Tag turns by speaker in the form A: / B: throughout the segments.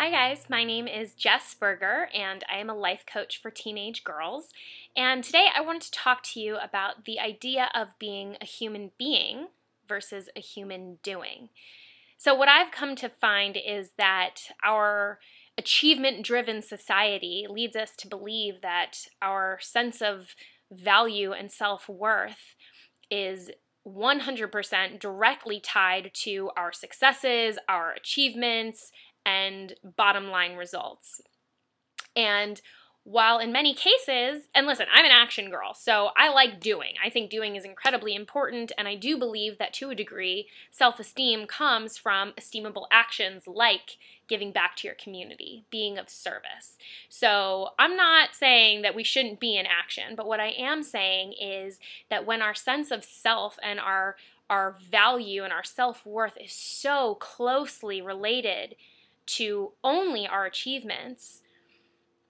A: Hi guys, my name is Jess Berger and I am a life coach for teenage girls. And today I wanted to talk to you about the idea of being a human being versus a human doing. So what I've come to find is that our achievement-driven society leads us to believe that our sense of value and self-worth is 100% directly tied to our successes, our achievements, and bottom line results. And while in many cases, and listen, I'm an action girl, so I like doing. I think doing is incredibly important, and I do believe that to a degree, self-esteem comes from esteemable actions like giving back to your community, being of service. So I'm not saying that we shouldn't be in action, but what I am saying is that when our sense of self and our value and our self-worth is so closely related to only our achievements,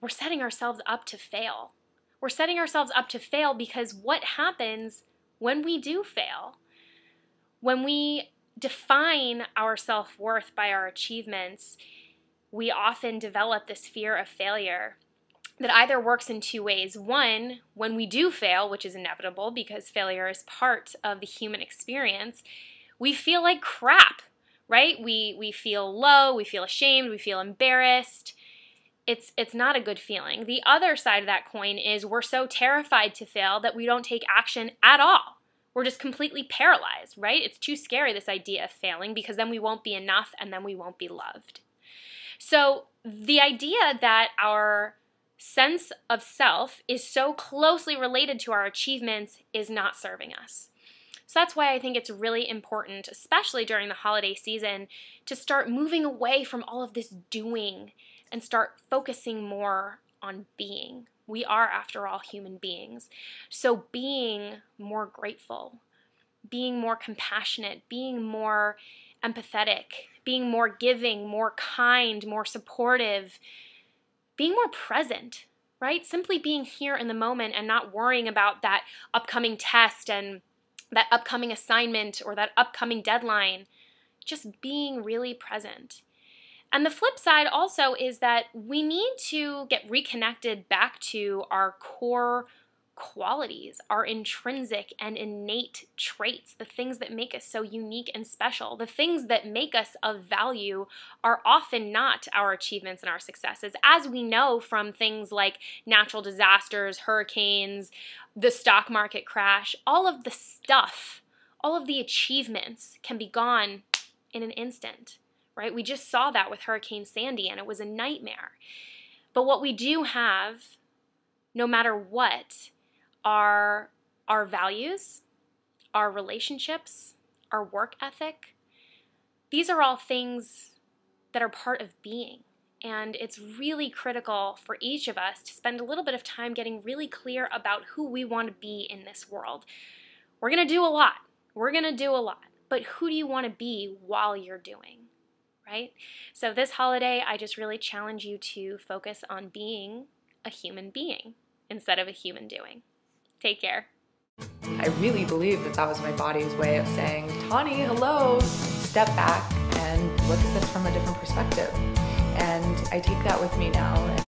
A: we're setting ourselves up to fail. We're setting ourselves up to fail because what happens when we do fail? When we define our self-worth by our achievements, we often develop this fear of failure that either works in two ways. One, when we do fail, which is inevitable because failure is part of the human experience, we feel like crap. Right? We feel low, we feel ashamed, we feel embarrassed. It's not a good feeling. The other side of that coin is we're so terrified to fail that we don't take action at all. We're just completely paralyzed, right? It's too scary, this idea of failing, because then we won't be enough and then we won't be loved. So the idea that our sense of self is so closely related to our achievements is not serving us. So that's why I think it's really important, especially during the holiday season, to start moving away from all of this doing and start focusing more on being. We are, after all, human beings. So being more grateful, being more compassionate, being more empathetic, being more giving, more kind, more supportive, being more present, right? Simply being here in the moment and not worrying about that upcoming test and that upcoming assignment or that upcoming deadline, just being really present. And the flip side also is that we need to get reconnected back to our core qualities, our intrinsic and innate traits, the things that make us so unique and special. The things that make us of value are often not our achievements and our successes, as we know from things like natural disasters, hurricanes, the stock market crash. All of the stuff, all of the achievements can be gone in an instant, right? We just saw that with Hurricane Sandy, and it was a nightmare. But what we do have, no matter what, are our values, our relationships, our work ethic. These are all things that are part of being. And it's really critical for each of us to spend a little bit of time getting really clear about who we want to be in this world. We're going to do a lot. We're going to do a lot. But who do you want to be while you're doing, right? So this holiday, I just really challenge you to focus on being a human being instead of a human doing. Take care.
B: I really believe that that was my body's way of saying, Tawny, hello, step back and look at this from a different perspective. And I take that with me now.